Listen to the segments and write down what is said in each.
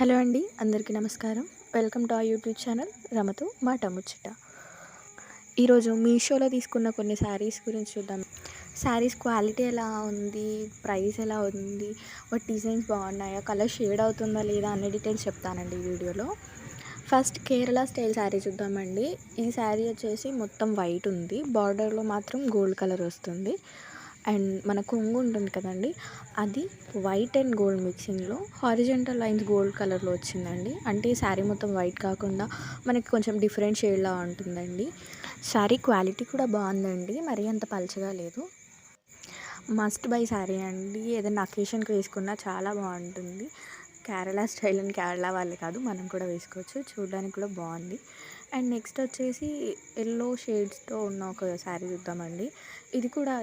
Hello అండి, అందరికీ నమస్కారం. Welcome to our YouTube channel రమతో మాట ముచ్చట. ఈరోజు మీషోలో తీసుకున్న కొన్ని శారీస్ గురించి చూద్దాం. శారీస్ క్వాలిటీ ఎలా ఉంది, ప్రైస్ ఎలా ఉంది, వాటి డిజైన్స్ బాగున్నాయా, కలర్ షేడ్ అవుతుందా లేదా అనే డీటెయిల్స్ చెప్తానండి ఈ వీడియోలో. ఫస్ట్ కేరళ స్టైల్ శారీ చూద్దామండి. ఈ శారీ వచ్చేసి మొత్తం వైట్ ఉంది, బార్డర్లో మాత్రం గోల్డ్ కలర్ వస్తుంది. అండ్ మన కొంగు ఉంటుంది కదండి, అది వైట్ అండ్ గోల్డ్ మిక్సింగ్లో హారిజెంటల్ లైన్స్ గోల్డ్ కలర్లో వచ్చిందండి. అంటే ఈ శారీ మొత్తం వైట్ కాకుండా మనకి కొంచెం డిఫరెంట్ షేడ్లా ఉంటుందండి. శారీ క్వాలిటీ కూడా బాగుందండి, మరీ అంత పలచగా లేదు. మస్ట్ బై శారీ అండి, ఏదైనా అకేషన్కి వేసుకున్నా చాలా బాగుంటుంది. కేరళ స్టైల్ అని కేరళ వాళ్ళే కాదు, మనం కూడా వేసుకోవచ్చు. చూడడానికి కూడా బాగుంది. అండ్ నెక్స్ట్ వచ్చేసి ఎల్లో షేడ్స్తో ఉన్న ఒక శారీ చూద్దామండి. ఇది కూడా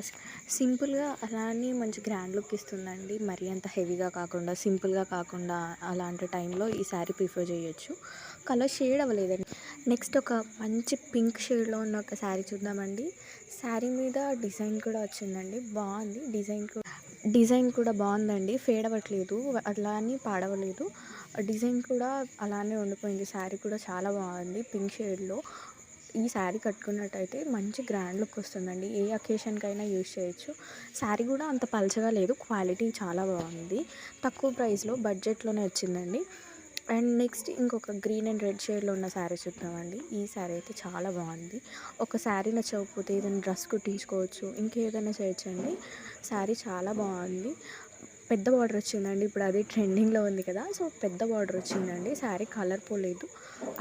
సింపుల్గా అలానే మంచి గ్రాండ్ లుక్ ఇస్తుందండి. మరీ అంత హెవీగా కాకుండా సింపుల్గా కాకుండా అలాంటి టైంలో ఈ శారీ ప్రిఫర్ చేయొచ్చు. కలర్ షేడ్ అవ్వలేదండి. నెక్స్ట్ ఒక మంచి పింక్ షేడ్లో ఉన్న ఒక శారీ చూద్దామండి. శారీ మీద డిజైన్ కూడా వచ్చిందండి, బాగుంది. డిజైన్ కూడా బాగుందండి, ఫేడ్ అవ్వట్లేదు, అట్లా అని పాడవలేదు. డిజైన్ కూడా అలానే ఉండిపోయింది. శారీ కూడా చాలా బాగుంది పింక్ షేడ్లో. ఈ శారీ కట్టుకున్నట్టయితే మంచి గ్రాండ్ లుక్ వస్తుందండి, ఏ అకేషన్కైనా యూజ్ చేయొచ్చు. శారీ కూడా అంత పలచగా లేదు, క్వాలిటీ చాలా బాగుంది. తక్కువ ప్రైస్లో బడ్జెట్లోనే వచ్చిందండి. అండ్ నెక్స్ట్ ఇంకొక గ్రీన్ అండ్ రెడ్ షేడ్లో ఉన్న శారీ చూద్దామండి. ఈ శారీ అయితే చాలా బాగుంది. ఒక శారీ నచ్చకపోతే ఏదైనా డ్రెస్ కుట్టించుకోవచ్చు, ఇంకేదైనా చేయొచ్చండి. శారీ చాలా బాగుంది. పెద్ద బార్డర్ వచ్చిందండి, ఇప్పుడు అది ట్రెండింగ్లో ఉంది కదా, సో పెద్ద బార్డర్ వచ్చిందండి. శారీ కలర్ పోలేదు,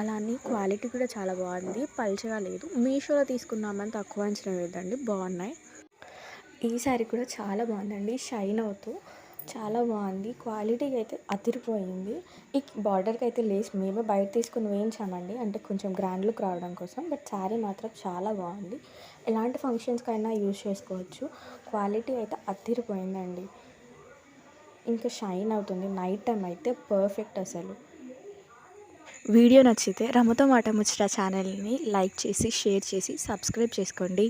అలానే క్వాలిటీ కూడా చాలా బాగుంది, పల్చగా లేదు. మీషోలో తీసుకున్నామని తక్కువ అంచనా వేయద్దండి, బాగున్నాయి. ఈ శారీ కూడా చాలా బాగుందండి, షైన్ అవుతూ చాలా బాగుంది. క్వాలిటీ అయితే అదిరిపోయింది. ఈ బార్డర్కి అయితే లేస్ మేమే బయట తీసుకుని వేయించామండి, అంటే కొంచెం గ్రాండ్ లుక్ రావడం కోసం. బట్ శారీ మాత్రం చాలా బాగుంది, ఎలాంటి ఫంక్షన్స్కైనా యూజ్ చేసుకోవచ్చు. క్వాలిటీ అయితే అదిరిపోయిందండి, ఇంకా షైన్ అవుతుంది. నైట్ టైం అయితే పర్ఫెక్ట్ అసలు. వీడియో నచ్చితే రమతో మాట ముచ్చట ఛానల్ని లైక్ చేసి, షేర్ చేసి, సబ్స్క్రైబ్ చేసుకోండి.